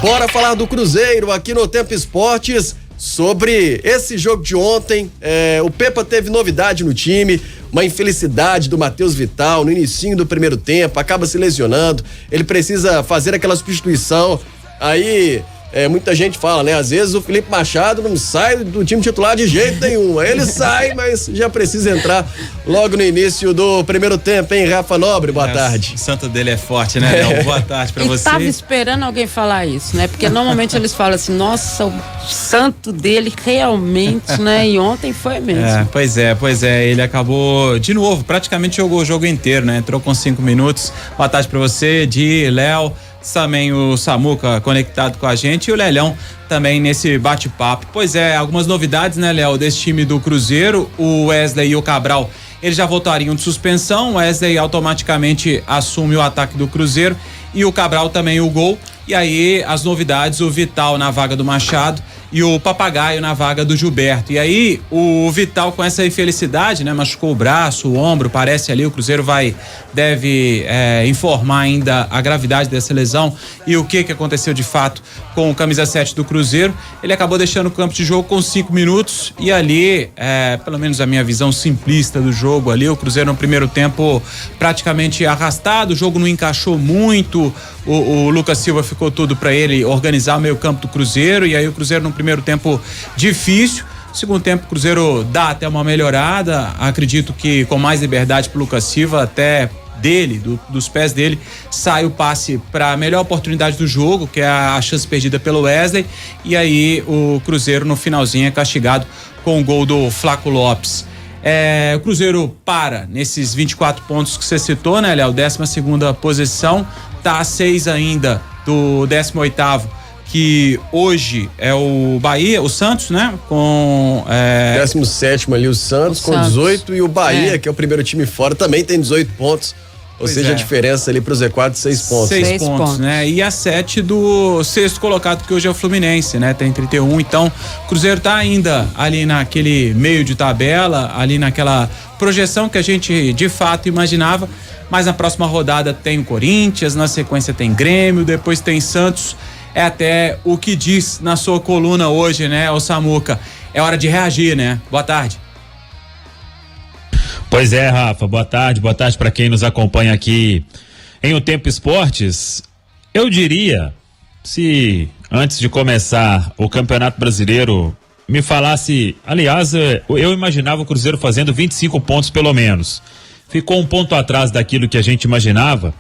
Bora falar do Cruzeiro aqui no Tempo Esportes. Sobre esse jogo de ontem, o Pepa teve novidade no time, uma infelicidade do Matheus Vital no inicinho do primeiro tempo, acaba se lesionando, ele precisa fazer aquela substituição, aí muita gente fala, né, às vezes o Felipe Machado não sai do time titular de jeito nenhum, aí ele sai, mas já precisa entrar logo no início do primeiro tempo, hein, Rafa Nobre, boa tarde. O santo dele é forte, né, Léo? Boa tarde pra você. Eu tava esperando alguém falar isso, né, porque normalmente eles falam assim, nossa, o santo dele realmente, né, e ontem foi mesmo. Pois é, ele acabou de novo, praticamente jogou o jogo inteiro, né, entrou com 5 minutos. Boa tarde pra você, Léo, também o Samuca conectado com a gente e o Lelhão também nesse bate-papo. Pois é, algumas novidades, né, Léo, desse time do Cruzeiro. O Wesley e o Cabral, eles já voltariam de suspensão. O Wesley automaticamente assume o ataque do Cruzeiro e o Cabral também o gol. E aí as novidades, o Vital na vaga do Machado e o Papagaio na vaga do Gilberto. E aí o Vital com essa infelicidade, né, machucou o braço, o ombro, parece ali, o Cruzeiro deve informar ainda a gravidade dessa lesão e o que aconteceu de fato com o camisa 7 do Cruzeiro. Ele acabou deixando o campo de jogo com 5 minutos e ali, pelo menos a minha visão simplista do jogo ali, o Cruzeiro no primeiro tempo praticamente arrastado, o jogo não encaixou muito, o Lucas Silva ficou tudo para ele organizar o meio campo do Cruzeiro e aí o Cruzeiro no primeiro tempo difícil, segundo tempo o Cruzeiro dá até uma melhorada, acredito que com mais liberdade pro Lucas Silva, até dele, dos pés dele, sai o passe para a melhor oportunidade do jogo, que é a chance perdida pelo Wesley, e aí o Cruzeiro no finalzinho é castigado com o gol do Flaco Lopes. O Cruzeiro para nesses 24 pontos que você citou, né, Léo? 12ª posição, tá a 6 ainda do 18º, que hoje é o Bahia, o Santos, né? Com 17º ali o Santos com 18 e o Bahia, que é o primeiro time fora, também tem 18 pontos. Ou seja, a diferença ali pro Z4 6 pontos. 6 pontos, né? E a 7 do sexto colocado, que hoje é o Fluminense, né? Tem 31, então o Cruzeiro tá ainda ali naquele meio de tabela, ali naquela projeção que a gente de fato imaginava, mas na próxima rodada tem o Corinthians, na sequência tem Grêmio, depois tem Santos. É até o que diz na sua coluna hoje, né, o Samuca? É hora de reagir, né? Boa tarde. Pois é, Rafa, boa tarde para quem nos acompanha aqui em O Tempo Esportes. Eu diria, se antes de começar o Campeonato Brasileiro me falasse, aliás, eu imaginava o Cruzeiro fazendo 25 pontos pelo menos. Ficou um ponto atrás daquilo que a gente imaginava.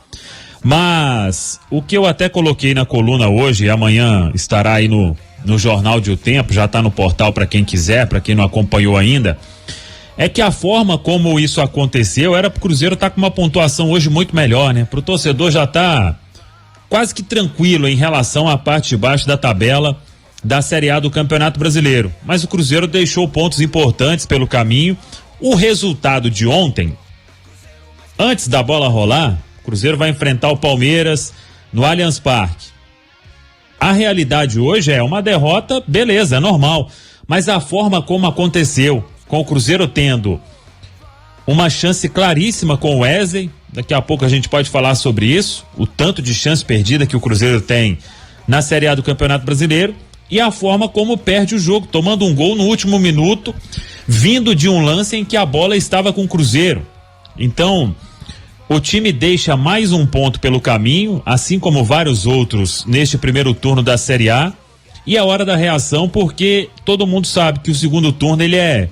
Mas o que eu até coloquei na coluna hoje, e amanhã estará aí no Jornal de O Tempo, já está no portal para quem quiser, para quem não acompanhou ainda, é que a forma como isso aconteceu era pro Cruzeiro estar com uma pontuação hoje muito melhor, né? Pro torcedor já tá quase que tranquilo em relação à parte de baixo da tabela da Série A do Campeonato Brasileiro. Mas o Cruzeiro deixou pontos importantes pelo caminho. O resultado de ontem, antes da bola rolar, o Cruzeiro vai enfrentar o Palmeiras no Allianz Parque. A realidade hoje é uma derrota, beleza, é normal, mas a forma como aconteceu, com o Cruzeiro tendo uma chance claríssima com o Wesley, daqui a pouco a gente pode falar sobre isso, o tanto de chance perdida que o Cruzeiro tem na Série A do Campeonato Brasileiro, e a forma como perde o jogo, tomando um gol no último minuto, vindo de um lance em que a bola estava com o Cruzeiro. Então, o time deixa mais um ponto pelo caminho, assim como vários outros neste primeiro turno da Série A, e é hora da reação porque todo mundo sabe que o segundo turno ele é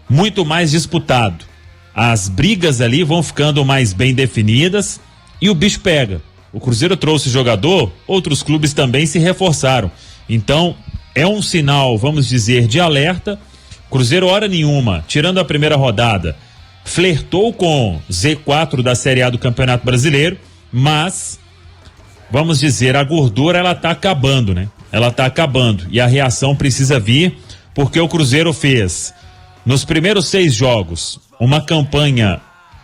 muito mais disputado. As brigas ali vão ficando mais bem definidas e o bicho pega. O Cruzeiro trouxe jogador, outros clubes também se reforçaram. Então, é um sinal, vamos dizer, de alerta. Cruzeiro, hora nenhuma, tirando a primeira rodada, flertou com Z4 da Série A do Campeonato Brasileiro, mas, vamos dizer, a gordura ela tá acabando, né? Ela tá acabando e a reação precisa vir, porque o Cruzeiro fez, nos primeiros 6 jogos, uma campanha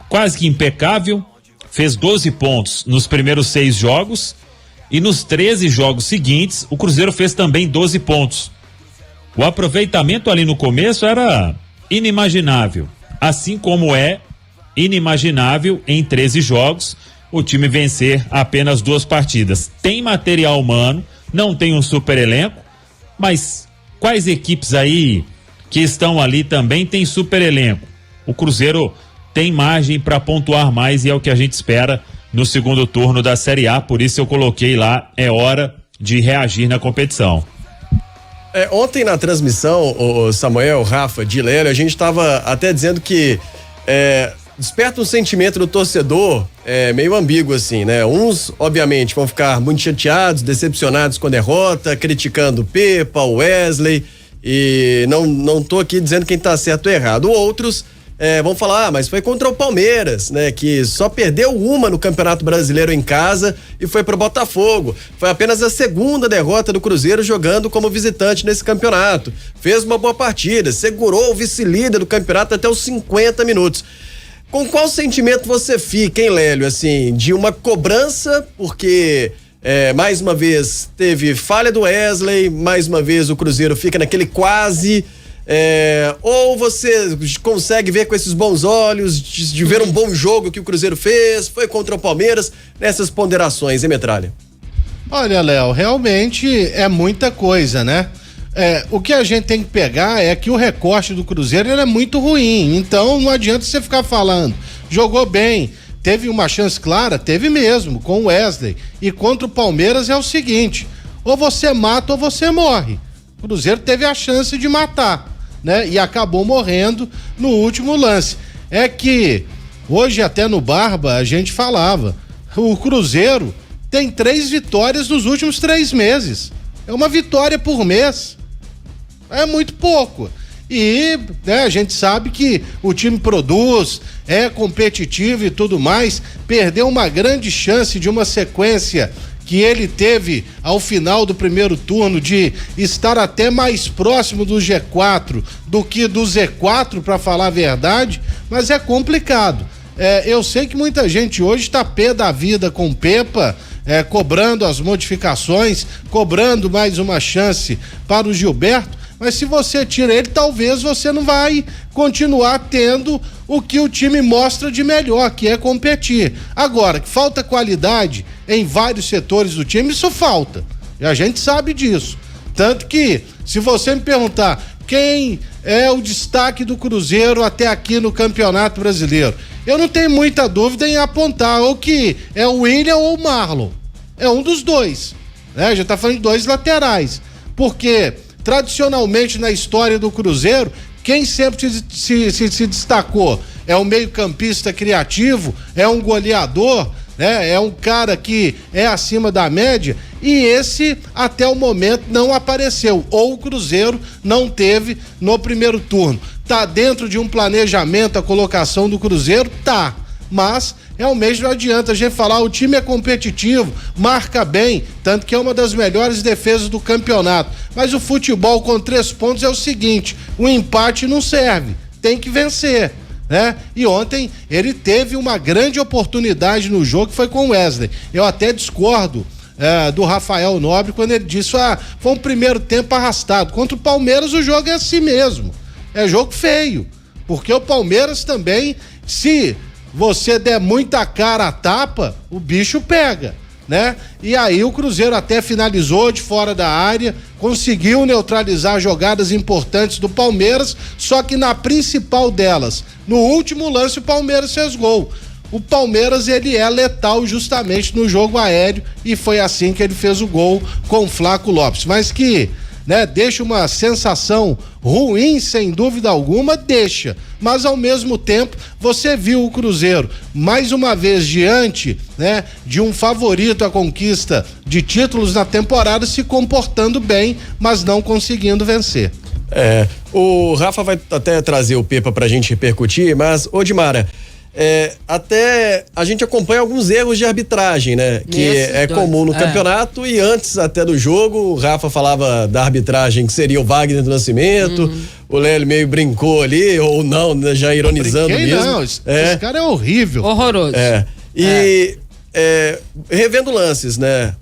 quase que impecável, fez 12 pontos nos primeiros 6 jogos e nos 13 jogos seguintes o Cruzeiro fez também 12 pontos. O aproveitamento ali no começo era inimaginável, assim como é inimaginável em 13 jogos o time vencer apenas 2 partidas. Tem material humano não tem um super elenco, mas quais equipes aí que estão ali também tem super elenco? O Cruzeiro tem margem para pontuar mais e é o que a gente espera no segundo turno da Série A, por isso eu coloquei lá, é hora de reagir na competição. Ontem na transmissão, o Samuel, Rafa, de Lélio, a gente estava até dizendo que desperta um sentimento do torcedor meio ambíguo assim, né? Uns, obviamente, vão ficar muito chateados, decepcionados com a derrota, criticando o Pepa, o Wesley, e não tô aqui dizendo quem tá certo ou errado. Outros vão falar, mas foi contra o Palmeiras, né? Que só perdeu uma no Campeonato Brasileiro em casa e foi pro Botafogo. Foi apenas a segunda derrota do Cruzeiro jogando como visitante nesse campeonato. Fez uma boa partida, segurou o vice-líder do campeonato até os 50 minutos. Com qual sentimento você fica, hein, Lélio? Assim, de uma cobrança, porque mais uma vez teve falha do Wesley, mais uma vez o Cruzeiro fica naquele quase... ou você consegue ver com esses bons olhos de ver um bom jogo que o Cruzeiro fez, foi contra o Palmeiras, nessas ponderações, hein, Metralha? Olha, Léo, realmente é muita coisa, né? O que a gente tem que pegar é que o recorte do Cruzeiro ele é muito ruim, então não adianta você ficar falando, jogou bem, teve uma chance clara, teve mesmo, com o Wesley, e contra o Palmeiras é o seguinte, ou você mata ou você morre. O Cruzeiro teve a chance de matar, né? E acabou morrendo no último lance. É que hoje até no Barba a gente falava, o Cruzeiro tem 3 vitórias nos últimos 3 meses. É uma vitória por mês. É muito pouco. E a gente sabe que o time produz, é competitivo e tudo mais. Perdeu uma grande chance de uma sequência que ele teve ao final do primeiro turno de estar até mais próximo do G4 do que do Z4, para falar a verdade, mas é complicado. Eu sei que muita gente hoje está pé da vida com o Pepa, cobrando as modificações, cobrando mais uma chance para o Gilberto, mas se você tira ele, talvez você não vai continuar tendo o que o time mostra de melhor, que é competir. Agora, que falta qualidade em vários setores do time, isso falta. E a gente sabe disso. Tanto que, se você me perguntar quem é o destaque do Cruzeiro até aqui no Campeonato Brasileiro, eu não tenho muita dúvida em apontar ou que é o William ou o Marlon. É um dos dois, né? Já tá falando de 2 laterais. Porque tradicionalmente na história do Cruzeiro, quem sempre se destacou é um meio-campista criativo, é um goleador, né? É um cara que é acima da média, e esse até o momento não apareceu, ou o Cruzeiro não teve no primeiro turno. Tá dentro de um planejamento a colocação do Cruzeiro? Tá, mas realmente não adianta a gente falar, o time é competitivo, marca bem, tanto que é uma das melhores defesas do campeonato, mas o futebol com 3 pontos é o seguinte, o empate não serve, tem que vencer, né? E ontem ele teve uma grande oportunidade no jogo, que foi com o Wesley. Eu até discordo do Rafael Nobre quando ele disse, foi um primeiro tempo arrastado. Contra o Palmeiras o jogo é assim mesmo, é jogo feio, porque o Palmeiras também, se você der muita cara à tapa, o bicho pega, né? E aí o Cruzeiro até finalizou de fora da área, conseguiu neutralizar jogadas importantes do Palmeiras, só que na principal delas, no último lance, o Palmeiras fez gol. O Palmeiras, ele é letal justamente no jogo aéreo, e foi assim que ele fez o gol com o Flaco Lopes, mas que, né, deixa uma sensação ruim, sem dúvida alguma, deixa, mas ao mesmo tempo você viu o Cruzeiro mais uma vez diante, né, de um favorito à conquista de títulos na temporada, se comportando bem, mas não conseguindo vencer. O Rafa vai até trazer o Pepa pra gente repercutir, mas, ô Dimara, até a gente acompanha alguns erros de arbitragem, né? Que comum no campeonato, e antes até do jogo, o Rafa falava da arbitragem que seria o Wagner do Nascimento, o Lélio meio brincou ali, ou não, né, já ironizando mesmo. Não, esse cara é horrível. Horroroso. Revendo lances, né?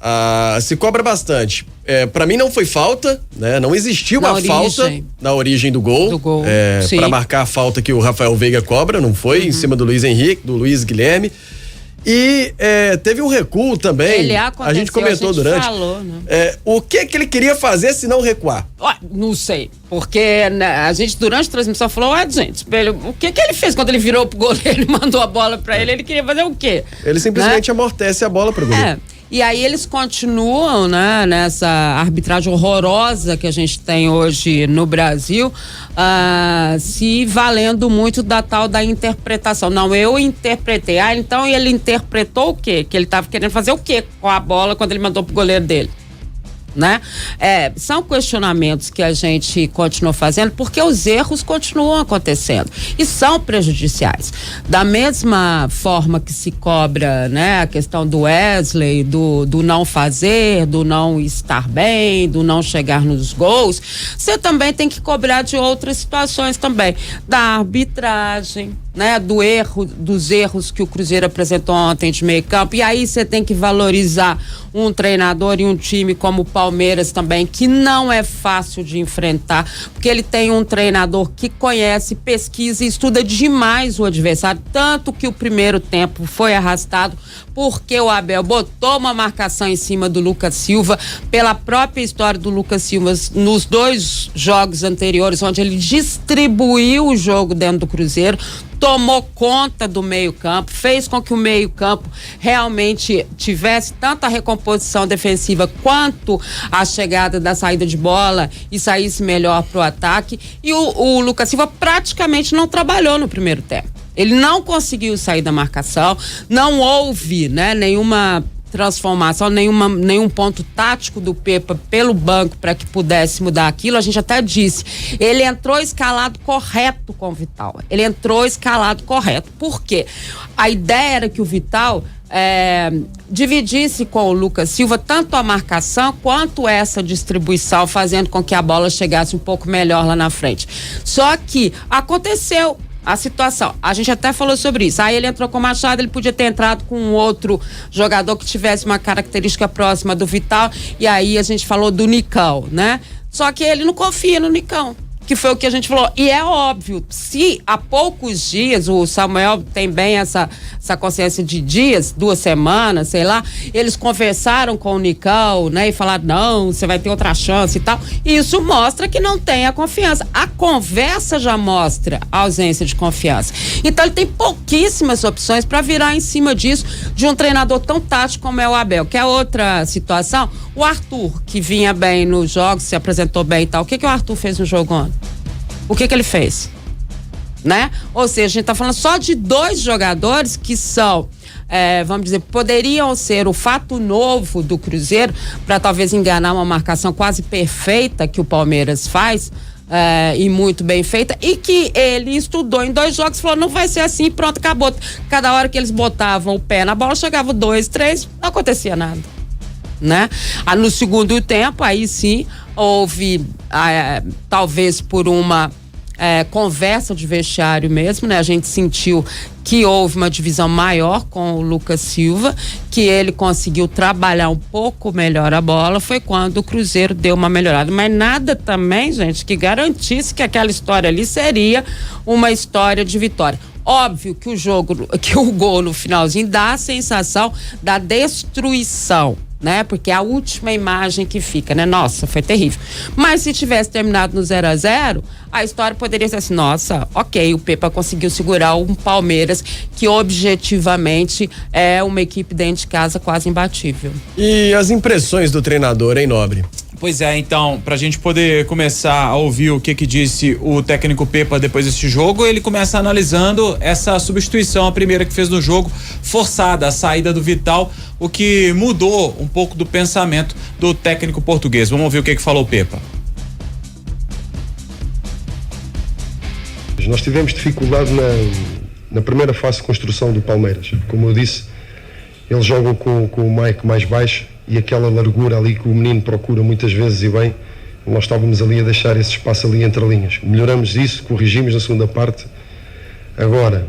Se cobra bastante. Pra mim não foi falta, né? Não existiu uma falta na origem do gol. Pra marcar a falta que o Rafael Veiga cobra, não foi em cima do Luiz Henrique, do Luiz Guilherme. E teve um recuo também. A gente comentou durante. Falou, né? O que ele queria fazer se não recuar? Não sei, porque a gente durante a transmissão falou, gente, o que ele fez quando ele virou pro goleiro e mandou a bola pra ele queria fazer o quê? Ele simplesmente amortece a bola pro goleiro. E aí eles continuam, né, nessa arbitragem horrorosa que a gente tem hoje no Brasil, se valendo muito da tal da interpretação. Não, eu interpretei. Então ele interpretou o quê? Que ele estava querendo fazer o quê com a bola quando ele mandou pro goleiro dele? Né? São questionamentos que a gente continua fazendo porque os erros continuam acontecendo e são prejudiciais. Da mesma forma que se cobra, né, a questão do Wesley, do não fazer, do não estar bem, do não chegar nos gols, você também tem que cobrar de outras situações também, da arbitragem, né, dos erros que o Cruzeiro apresentou ontem de meio campo, e aí você tem que valorizar um treinador e um time como o Palmeiras também, que não é fácil de enfrentar, porque ele tem um treinador que conhece, pesquisa e estuda demais o adversário, tanto que o primeiro tempo foi arrastado porque o Abel botou uma marcação em cima do Lucas Silva, pela própria história do Lucas Silva nos 2 jogos anteriores, onde ele distribuiu o jogo dentro do Cruzeiro, tomou conta do meio-campo, fez com que o meio-campo realmente tivesse tanto a recomposição defensiva quanto a chegada da saída de bola e saísse melhor pro ataque. E o Lucas Silva praticamente não trabalhou no primeiro tempo. Ele não conseguiu sair da marcação, não houve, né, nenhuma transformação, nenhum ponto tático do Pepa pelo banco para que pudesse mudar aquilo. A gente até disse, ele entrou escalado correto com o Vital. Ele entrou escalado correto. Por quê? A ideia era que o Vital dividisse com o Lucas Silva tanto a marcação quanto essa distribuição, fazendo com que a bola chegasse um pouco melhor lá na frente. Só que aconteceu a situação, a gente até falou sobre isso. Aí ele entrou com o Machado, ele podia ter entrado com um outro jogador que tivesse uma característica próxima do Vital, e aí a gente falou do Nicão, né? Só que ele não confia no Nicão, que foi o que a gente falou. E é óbvio, se há poucos dias, o Samuel tem bem essa consciência de dias, 2 semanas, sei lá, eles conversaram com o Nicão, né, e falaram, não, você vai ter outra chance e tal. E isso mostra que não tem a confiança. A conversa já mostra a ausência de confiança. Então ele tem pouquíssimas opções para virar em cima disso, de um treinador tão tático como é o Abel. Que é outra situação, o Arthur, que vinha bem nos jogos, se apresentou bem e tal. O que o Arthur fez no jogo ontem? O que ele fez? Né? Ou seja, a gente tá falando só de 2 jogadores que são, vamos dizer, poderiam ser o fato novo do Cruzeiro para talvez enganar uma marcação quase perfeita que o Palmeiras faz, e muito bem feita, e que ele estudou em 2 jogos, falou, não vai ser assim, pronto, acabou. Cada hora que eles botavam o pé na bola, chegava 2, 3, não acontecia nada, né? No segundo tempo, aí sim, houve, talvez por uma conversa de vestiário mesmo, né? A gente sentiu que houve uma divisão maior com o Lucas Silva, que ele conseguiu trabalhar um pouco melhor a bola, foi quando o Cruzeiro deu uma melhorada, mas nada também, gente, que garantisse que aquela história ali seria uma história de vitória. Óbvio que o gol no finalzinho dá a sensação da destruição, né? Porque é a última imagem que fica, né? Nossa, foi terrível. Mas se tivesse terminado no 0-0, a história poderia ser assim, nossa, ok, o Pepa conseguiu segurar um Palmeiras que objetivamente é uma equipe dentro de casa quase imbatível. E as impressões do treinador, hein, Nobre? Pois é, então, pra gente poder começar a ouvir o que disse o técnico Pepa depois desse jogo, ele começa analisando essa substituição, a primeira que fez no jogo, forçada, a saída do Vital, o que mudou um pouco do pensamento do técnico português. Vamos ouvir o que falou o Pepa. Nós tivemos dificuldade na primeira fase de construção do Palmeiras. Como eu disse, eles jogam com o Mike mais baixo, e aquela largura ali que o menino procura muitas vezes e bem, nós estávamos ali a deixar esse espaço ali entre linhas. Melhoramos isso, corrigimos na segunda parte. Agora,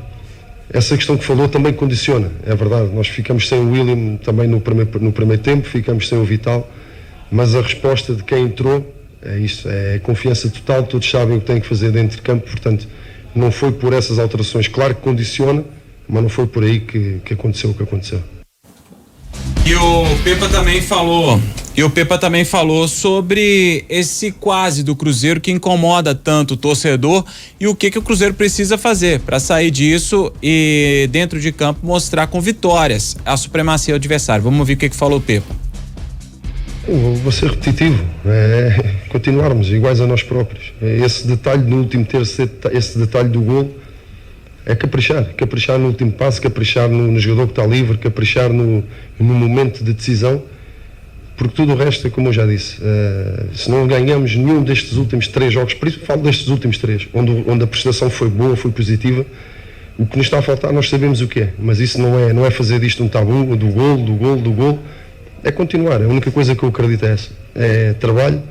essa questão que falou também condiciona, é verdade, nós ficamos sem o William também no primeiro tempo, ficamos sem o Vital, mas a resposta de quem entrou é isso, é confiança total, todos sabem o que têm que fazer dentro de campo, portanto, não foi por essas alterações, claro que condiciona, mas não foi por aí que aconteceu o que aconteceu. E o Pepa também falou sobre esse quase do Cruzeiro que incomoda tanto o torcedor e o que o Cruzeiro precisa fazer para sair disso e dentro de campo mostrar com vitórias a supremacia do adversário. Vamos ouvir o que falou o Pepa. Vou ser repetitivo, continuarmos iguais a nós próprios. Esse detalhe no último terço, esse detalhe do gol, é caprichar no último passo, caprichar no jogador que está livre, caprichar no momento de decisão, porque tudo o resto é como eu já disse, se não ganhamos nenhum destes últimos 3 jogos, por isso falo destes últimos 3, onde a prestação foi boa, foi positiva, o que nos está a faltar nós sabemos o que é, mas isso não é fazer disto um tabu, do gol, é continuar. A única coisa que eu acredito é essa, é trabalho,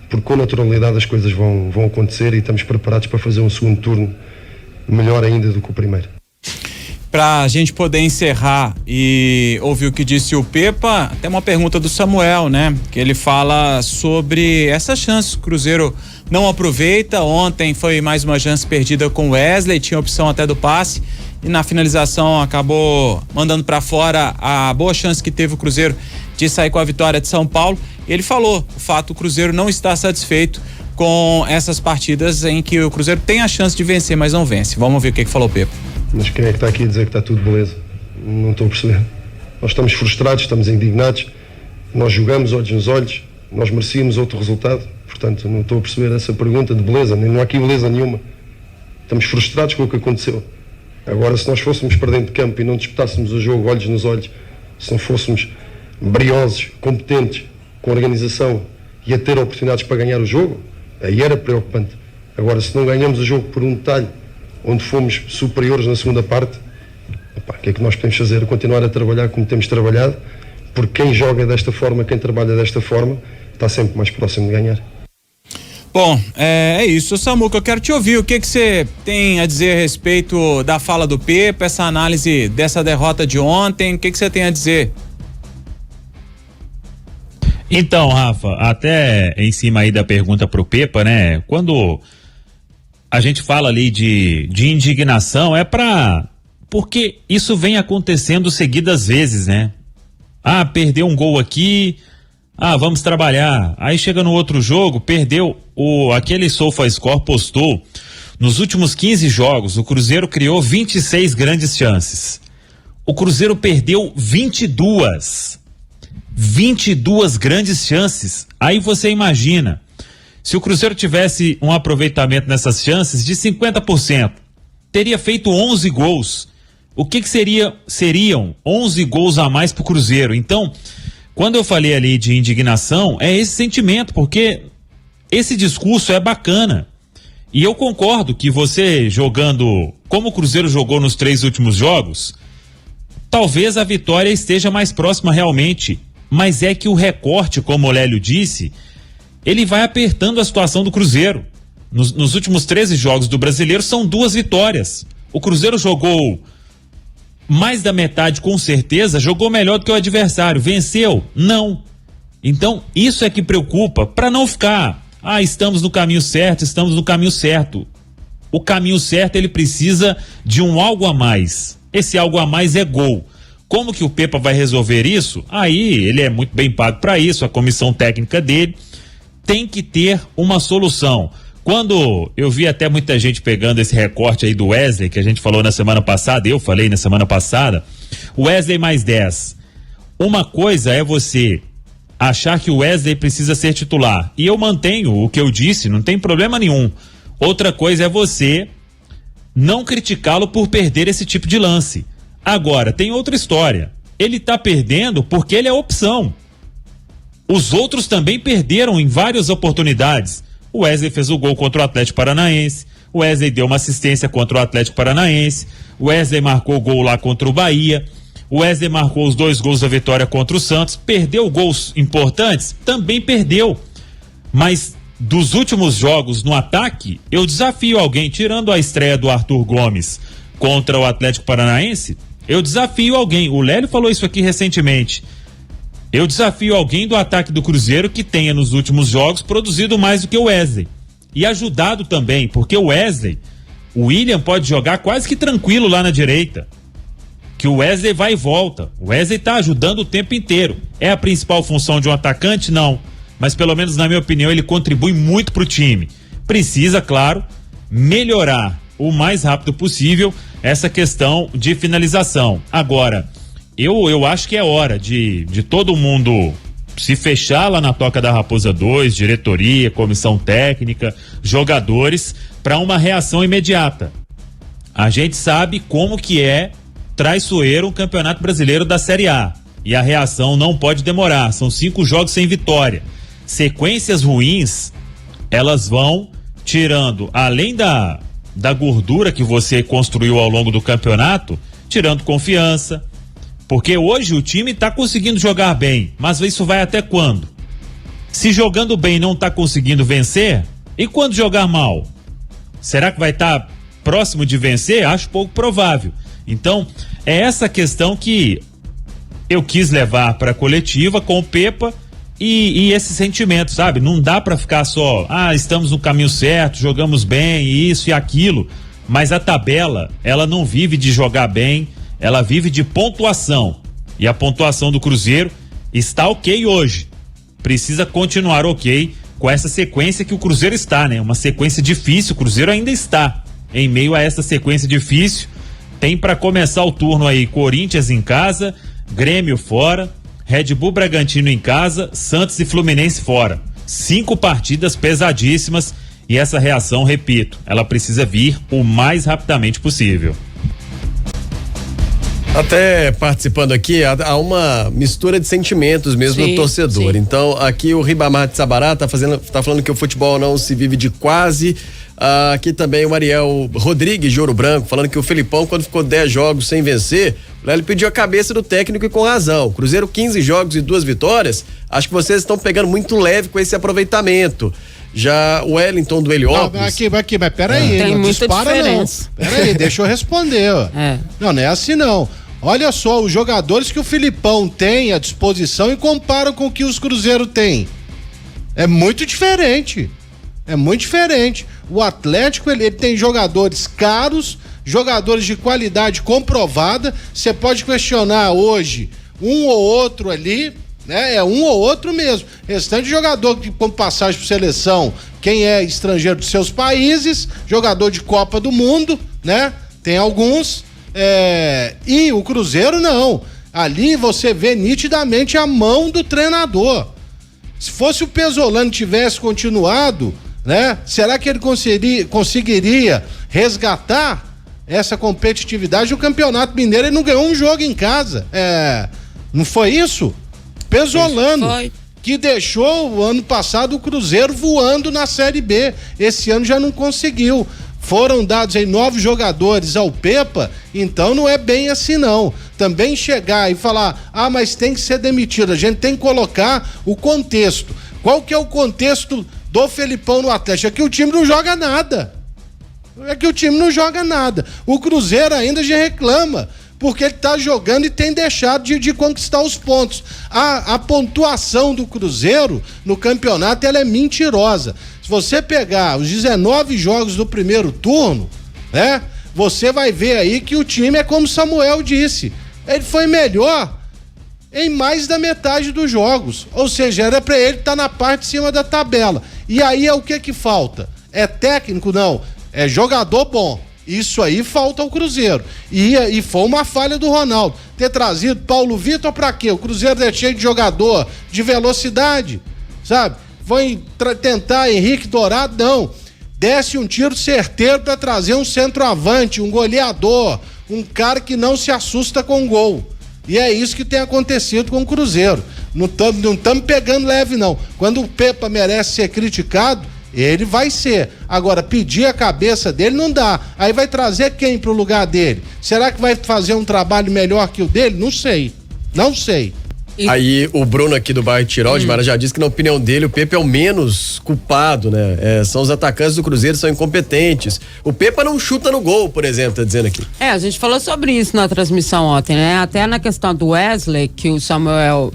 porque com naturalidade as coisas vão acontecer e estamos preparados para fazer um segundo turno melhor ainda do que o primeiro. Pra gente poder encerrar e ouvir o que disse o Pepa, tem uma pergunta do Samuel, né? Que ele fala sobre essa chance que o Cruzeiro não aproveita. Ontem foi mais uma chance perdida com o Wesley, tinha opção até do passe e na finalização acabou mandando pra fora a boa chance que teve o Cruzeiro de sair com a vitória de São Paulo. Ele falou o fato do Cruzeiro não estar satisfeito com essas partidas em que o Cruzeiro tem a chance de vencer, mas não vence. Vamos ver o que falou o Pepa. Mas quem é que está aqui a dizer que está tudo beleza? Não estou a perceber. Nós estamos frustrados, estamos indignados, nós jogamos olhos nos olhos, nós merecíamos outro resultado, portanto não estou a perceber essa pergunta de beleza, não há aqui beleza nenhuma. Estamos frustrados com o que aconteceu. Agora, se nós fôssemos para dentro de campo e não disputássemos o jogo olhos nos olhos, se não fôssemos briosos, competentes, com organização e a ter oportunidades para ganhar o jogo, aí era preocupante. Agora, se não ganhamos o jogo por um detalhe, onde fomos superiores na segunda parte, o que é que nós podemos fazer? Continuar a trabalhar como temos trabalhado, porque quem joga desta forma, quem trabalha desta forma, está sempre mais próximo de ganhar. Bom, é isso. Samuca, eu quero te ouvir. O que você tem a dizer a respeito da fala do Pepa, essa análise dessa derrota de ontem? O que você tem a dizer? Então, Rafa, até em cima aí da pergunta pro Pepa, né? Quando a gente fala ali de indignação, porque isso vem acontecendo seguidas vezes, né? Perdeu um gol aqui, vamos trabalhar. Aí chega no outro jogo, perdeu aquele SofaScore postou, nos últimos 15 jogos, o Cruzeiro criou 26 grandes chances. O Cruzeiro perdeu 22 grandes chances. Aí você imagina, se o Cruzeiro tivesse um aproveitamento nessas chances de 50%, teria feito 11 gols. O que seriam 11 gols a mais pro Cruzeiro? Então, quando eu falei ali de indignação, é esse sentimento, porque esse discurso é bacana. E eu concordo que você jogando como o Cruzeiro jogou nos 3 últimos jogos, talvez a vitória esteja mais próxima realmente. Mas é que o recorte, como o Lélio disse, ele vai apertando a situação do Cruzeiro. Nos últimos 13 jogos do Brasileiro são 2 vitórias. O Cruzeiro jogou mais da metade, com certeza, jogou melhor do que o adversário. Venceu? Não. Então, isso é que preocupa, para não ficar, estamos no caminho certo, estamos no caminho certo. O caminho certo, ele precisa de um algo a mais. Esse algo a mais é gol. Como que o Pepa vai resolver isso? Aí ele é muito bem pago para isso, a comissão técnica dele tem que ter uma solução. Quando eu vi até muita gente pegando esse recorte aí do Wesley, que a gente falou na semana passada, eu falei na semana passada, Wesley mais 10. Uma coisa é você achar que o Wesley precisa ser titular, e eu mantenho o que eu disse, não tem problema nenhum. Outra coisa é você não criticá-lo por perder esse tipo de lance. Agora, tem outra história. Ele tá perdendo porque ele é opção. Os outros também perderam em várias oportunidades. O Wesley fez o gol contra o Atlético Paranaense. O Wesley deu uma assistência contra o Atlético Paranaense. O Wesley marcou o gol lá contra o Bahia. O Wesley marcou os 2 gols da vitória contra o Santos. Perdeu gols importantes? Também perdeu. Mas dos últimos jogos no ataque, eu desafio alguém, tirando a estreia do Arthur Gomes contra o Atlético Paranaense, eu desafio alguém, o Lélio falou isso aqui recentemente, eu desafio alguém do ataque do Cruzeiro que tenha nos últimos jogos produzido mais do que o Wesley, e ajudado também, porque o Wesley, o William pode jogar quase que tranquilo lá na direita, que o Wesley vai e volta. O Wesley tá ajudando o tempo inteiro. É a principal função de um atacante? Não. Mas pelo menos na minha opinião ele contribui muito pro time. Precisa, claro, melhorar o mais rápido possível essa questão de finalização. Agora, eu acho que é hora de todo mundo se fechar lá na Toca da Raposa 2, diretoria, comissão técnica, jogadores, para uma reação imediata. A gente sabe como que é traiçoeiro um Campeonato Brasileiro da Série A. E a reação não pode demorar. São 5 jogos sem vitória. Sequências ruins, elas vão tirando, além da gordura que você construiu ao longo do campeonato, tirando confiança. Porque hoje o time tá conseguindo jogar bem, mas isso vai até quando? Se jogando bem não tá conseguindo vencer, e quando jogar mal? Será que vai estar próximo de vencer? Acho pouco provável. Então, é essa questão que eu quis levar para a coletiva com o Pepa e esse sentimento, sabe? Não dá para ficar só, estamos no caminho certo, jogamos bem, isso e aquilo, mas a tabela, ela não vive de jogar bem, ela vive de pontuação, e a pontuação do Cruzeiro está ok hoje, precisa continuar ok com essa sequência que o Cruzeiro está, né? Uma sequência difícil, o Cruzeiro ainda está em meio a essa sequência difícil. Tem para começar o turno aí Corinthians em casa, Grêmio fora, Red Bull Bragantino em casa, Santos e Fluminense fora. 5 partidas pesadíssimas e essa reação, repito, ela precisa vir o mais rapidamente possível. Até participando aqui, há uma mistura de sentimentos mesmo no torcedor. Sim. Então, aqui o Ribamar de Sabará tá falando que o futebol não se vive de quase. Aqui também o Ariel Rodrigues de Ouro Branco, falando que o Felipão, quando ficou 10 jogos sem vencer, ele pediu a cabeça do técnico e com razão. Cruzeiro 15 jogos e 2 vitórias, acho que vocês estão pegando muito leve com esse aproveitamento. Já o Wellington do Heliópolis... Mas peraí, tem não muita dispara diferença. não. Peraí, deixa eu responder, ó. Não é assim não. Olha só, os jogadores que o Filipão tem à disposição e comparam com o que os Cruzeiro têm. É muito diferente. É muito diferente. O Atlético, ele tem jogadores caros, jogadores de qualidade comprovada. Você pode questionar hoje um ou outro ali, né? É um ou outro mesmo. Restante jogador que com passagem por seleção, quem é estrangeiro dos seus países, jogador de Copa do Mundo, né? Tem alguns. E o Cruzeiro não. Ali você vê nitidamente a mão do treinador. Se fosse o Pesolano tivesse continuado, né? Será que ele conseguiria resgatar essa competitividade? O Campeonato Mineiro, ele não ganhou um jogo em casa. Não foi isso? Pesolano, que deixou o ano passado o Cruzeiro voando na Série B. Esse ano já não conseguiu. Foram dados aí 9 jogadores ao Pepa, então não é bem assim não. Também chegar e falar, mas tem que ser demitido, a gente tem que colocar o contexto. Qual que é o contexto do Felipão no Atlético? É que o time não joga nada. O Cruzeiro ainda já reclama, porque ele tá jogando e tem deixado de conquistar os pontos. A pontuação do Cruzeiro no campeonato, ela é mentirosa. Se você pegar os 19 jogos do primeiro turno, né? Você vai ver aí que o time é como Samuel disse. Ele foi melhor em mais da metade dos jogos. Ou seja, era pra ele estar na parte de cima da tabela. E aí é o que falta? É técnico? Não. É jogador bom. Isso aí falta ao Cruzeiro. E foi uma falha do Ronaldo. Ter trazido Paulo Vitor pra quê? O Cruzeiro é cheio de jogador de velocidade, sabe? Foi tentar Henrique Dourado, não. Desce um tiro certeiro pra trazer um centroavante, um goleador, um cara que não se assusta com gol. E é isso que tem acontecido com o Cruzeiro. Não estamos pegando leve, não. Quando o Pepa merece ser criticado, ele vai ser. Agora, pedir a cabeça dele não dá. Aí vai trazer quem pro lugar dele? Será que vai fazer um trabalho melhor que o dele? Não sei. Aí o Bruno aqui do bairro Tirol de Marajá disse que na opinião dele o Pepa é o menos culpado, né? São os atacantes do Cruzeiro, são incompetentes. O Pepa não chuta no gol, por exemplo, tá dizendo aqui. A gente falou sobre isso na transmissão ontem, né? Até na questão do Wesley, que o Samuel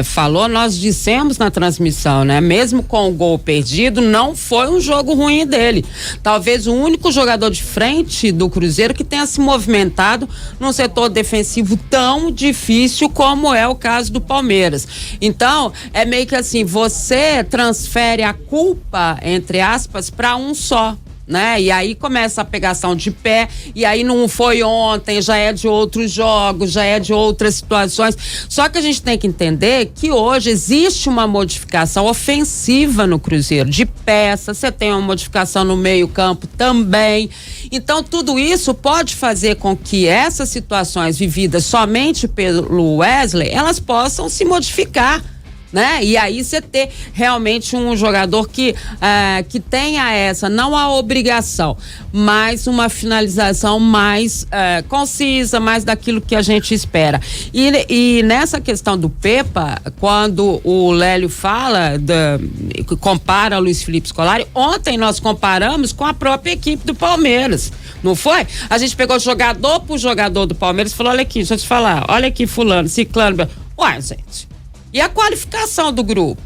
falou, nós dissemos na transmissão, né? Mesmo com o gol perdido, não foi um jogo ruim dele. Talvez o único jogador de frente do Cruzeiro que tenha se movimentado num setor defensivo tão difícil como é o caso do Palmeiras. Então, é meio que assim, você transfere a culpa, entre aspas, para um só, né? E aí começa a pegação de pé, e aí não foi ontem, já é de outros jogos, já é de outras situações. Só que a gente tem que entender que hoje existe uma modificação ofensiva no Cruzeiro, de peças, você tem uma modificação no meio-campo também. Então, tudo isso pode fazer com que essas situações vividas somente pelo Wesley, elas possam se modificar, né? E aí você ter realmente um jogador que tenha não a obrigação, mas uma finalização mais concisa, mais daquilo que a gente espera. E nessa questão do Pepa, quando o Lélio fala, compara o Luiz Felipe Scolari, ontem nós comparamos com a própria equipe do Palmeiras, não foi? A gente pegou jogador por jogador do Palmeiras e falou, olha aqui, deixa eu te falar, olha aqui fulano, ciclano, ué, gente, e a qualificação do grupo,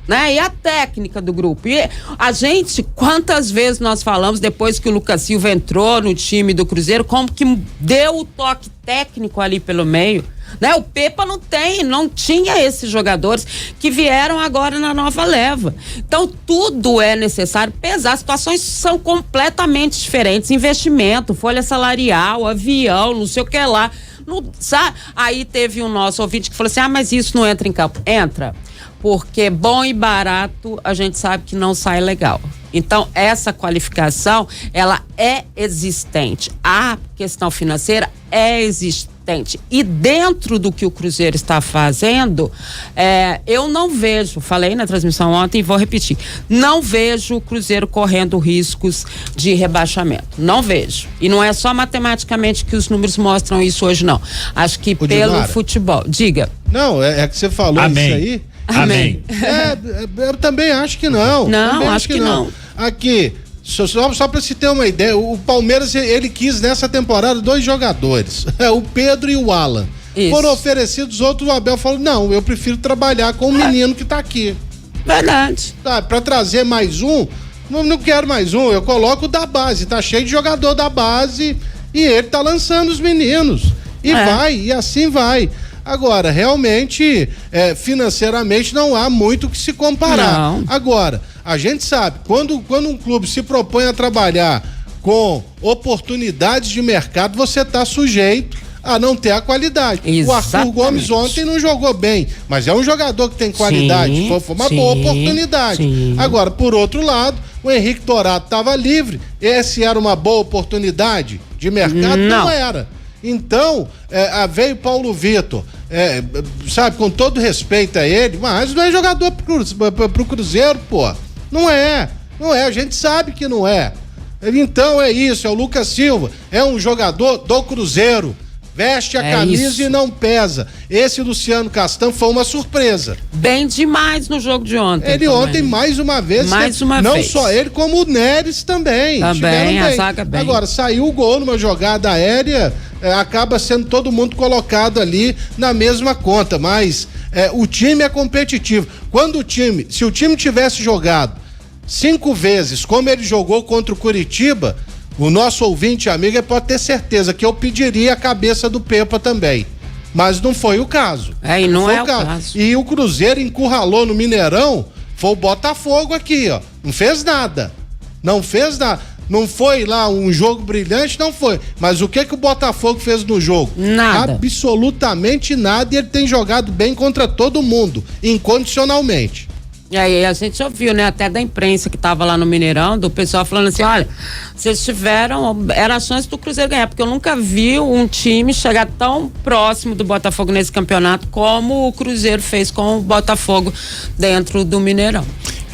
né? E a técnica do grupo. E a gente, quantas vezes nós falamos depois que o Lucas Silva entrou no time do Cruzeiro, como que deu o toque técnico ali pelo meio, né? O Pepa não tinha esses jogadores que vieram agora na nova leva. Então tudo é necessário pesar, as situações são completamente diferentes, investimento, folha salarial, avião, não sei o que lá. Não, sabe? Aí teve um nosso ouvinte que falou assim, mas isso não entra em campo. Entra, porque bom e barato a gente sabe que não sai legal. Então essa qualificação, ela é existente, a questão financeira é existente, e dentro do que o Cruzeiro está fazendo, eu não vejo, falei na transmissão ontem e vou repetir, não vejo o Cruzeiro correndo riscos de rebaixamento, não vejo, e não é só matematicamente que os números mostram isso hoje, não, acho que pelo futebol, diga. Não, é que você falou Amém. Isso aí. Amém. Eu também acho que não. Não, acho que não. Aqui, só para se ter uma ideia, o Palmeiras, ele quis nessa temporada 2 jogadores, o Pedro e o Alan. Isso. Foram oferecidos outros, o Abel falou, não, eu prefiro trabalhar com o menino que tá aqui. Verdade. Tá, para trazer mais um, não quero mais um, eu coloco o da base, tá cheio de jogador da base e ele tá lançando os meninos. E vai, e assim vai. Agora, realmente, financeiramente não há muito o que se comparar. Não. Agora, a gente sabe, quando um clube se propõe a trabalhar com oportunidades de mercado, você está sujeito a não ter a qualidade. Exatamente. O Arthur Gomes ontem não jogou bem, mas é um jogador que tem qualidade, foi uma boa oportunidade. Sim. Agora, por outro lado, o Henrique Dourado estava livre, esse era uma boa oportunidade de mercado? Não era. Então, veio Paulo Vitor, sabe, com todo respeito a ele, mas não é jogador pro Cruzeiro, pô. Não é, a gente sabe que não é. Então é isso, é o Lucas Silva, é um jogador do Cruzeiro, veste a camisa isso. E não pesa. Esse Luciano Castan foi uma surpresa. Bem demais no jogo de ontem. Ele também. Ontem, mais uma vez. Não só ele, como o Neres também. Também, a zaga bem. Agora, saiu o gol numa jogada aérea, acaba sendo todo mundo colocado ali na mesma conta, mas o time é competitivo. Se o time tivesse jogado 5 vezes como ele jogou contra o Curitiba, o nosso ouvinte amigo pode ter certeza que eu pediria a cabeça do Pepa também. Mas não foi o caso. E não é o caso. E o Cruzeiro encurralou no Mineirão, foi o Botafogo aqui, ó. Não fez nada. Não foi lá um jogo brilhante, não foi. Mas o que o Botafogo fez no jogo? Nada. Absolutamente nada, e ele tem jogado bem contra todo mundo, incondicionalmente. E aí a gente ouviu, né, até da imprensa que tava lá no Mineirão, do pessoal falando assim, olha, vocês era a chance do Cruzeiro ganhar, porque eu nunca vi um time chegar tão próximo do Botafogo nesse campeonato como o Cruzeiro fez com o Botafogo dentro do Mineirão.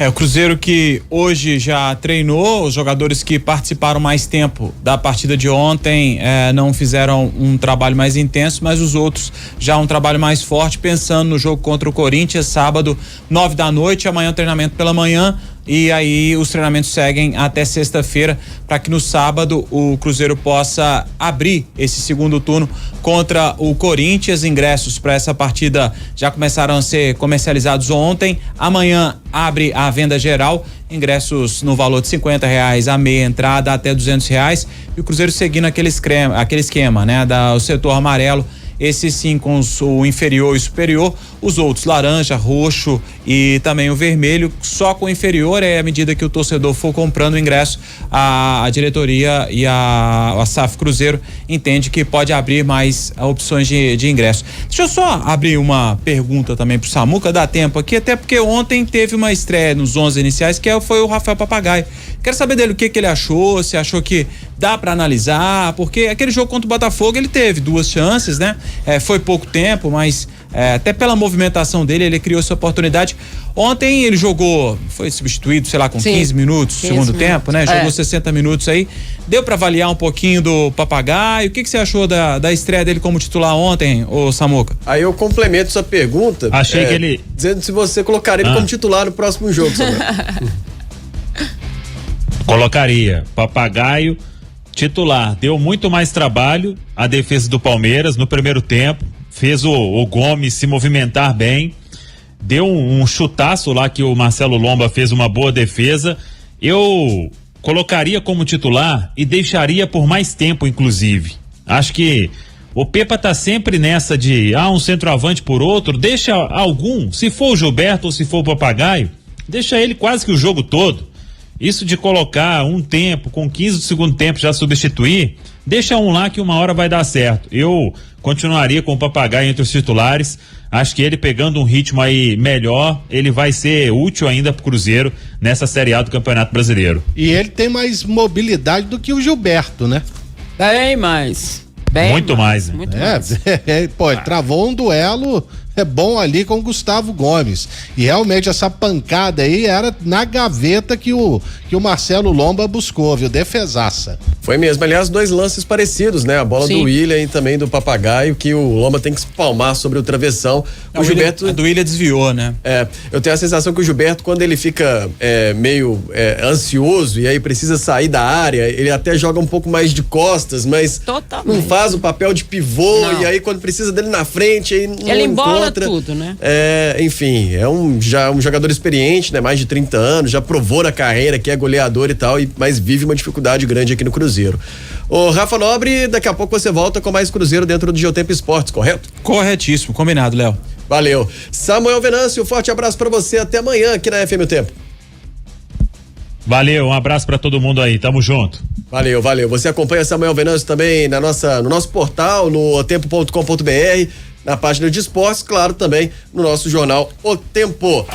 O Cruzeiro que hoje já treinou, os jogadores que participaram mais tempo da partida de ontem não fizeram um trabalho mais intenso, mas os outros já um trabalho mais forte, pensando no jogo contra o Corinthians, sábado, 9h, amanhã treinamento pela manhã. E aí os treinamentos seguem até sexta-feira para que no sábado o Cruzeiro possa abrir esse segundo turno contra o Corinthians. Ingressos para essa partida já começaram a ser comercializados ontem. Amanhã abre a venda geral, ingressos no valor de R$50 a meia entrada até R$200, e o Cruzeiro seguindo aquele esquema, né, o setor amarelo. Esse sim com o inferior e superior, os outros laranja, roxo e também o vermelho, só com o inferior. À medida que o torcedor for comprando o ingresso, a diretoria e a SAF Cruzeiro entende que pode abrir mais opções de ingresso. Deixa eu só abrir uma pergunta também pro Samuca, dá tempo aqui, até porque ontem teve uma estreia nos 11 iniciais, foi o Rafael Papagaio. Quero saber dele o que ele achou, se achou que dá para analisar, porque aquele jogo contra o Botafogo ele teve 2 chances, né? Foi pouco tempo, mas até pela movimentação dele, ele criou essa oportunidade. Ontem ele foi substituído, sei lá, com 15 minutos, segundo tempo, né? Jogou 60 minutos aí. Deu para avaliar um pouquinho do Papagaio. O que você achou da estreia dele como titular ontem, ô Samuca? Aí eu complemento sua pergunta. Achei que ele... dizendo se você colocaria ele como titular no próximo jogo, Samuca. Colocaria. Papagaio titular. Deu muito mais trabalho a defesa do Palmeiras no primeiro tempo. Fez o Gomes se movimentar bem. Deu um chutaço lá que o Marcelo Lomba fez uma boa defesa. Eu colocaria como titular e deixaria por mais tempo, inclusive. Acho que o Pepa tá sempre nessa de um centroavante por outro. Deixa algum, se for o Gilberto ou se for o Papagaio, deixa ele quase que o jogo todo. Isso de colocar um tempo, com 15 do segundo tempo já substituir, deixa um lá que uma hora vai dar certo. Eu continuaria com o Papagaio entre os titulares. Acho que ele pegando um ritmo aí melhor, ele vai ser útil ainda pro Cruzeiro nessa Série A do Campeonato Brasileiro. E ele tem mais mobilidade do que o Gilberto, né? Bem mais. Muito mais. Muito mais. Ele travou um duelo bom ali com o Gustavo Gomes. E realmente essa pancada aí era na gaveta que o Marcelo Lomba buscou, viu? Defesaça. Foi mesmo. Aliás, 2 lances parecidos, né? A bola do William e também do Papagaio, que o Lomba tem que espalmar sobre o travessão. O Gilberto... A do William desviou, né? Eu tenho a sensação que o Gilberto, quando ele fica meio ansioso e aí precisa sair da área, ele até joga um pouco mais de costas, mas totalmente. Não faz o papel de pivô. Não. E aí quando precisa dele na frente, aí não ele embola encontra. Tudo, né? Enfim, já um jogador experiente, né? Mais de 30 anos, já provou na carreira que é goleador e tal, mas vive uma dificuldade grande aqui no Cruzeiro. Ô Rafa Nobre, daqui a pouco você volta com mais Cruzeiro dentro do Geotempo Esportes, correto? Corretíssimo, combinado, Léo. Valeu. Samuel Venâncio, forte abraço pra você, até amanhã aqui na FM O Tempo. Valeu, um abraço pra todo mundo aí, tamo junto. Valeu. Você acompanha Samuel Venâncio também no nosso portal, no otempo.com.br, na página de esportes, claro, também no nosso jornal O Tempo.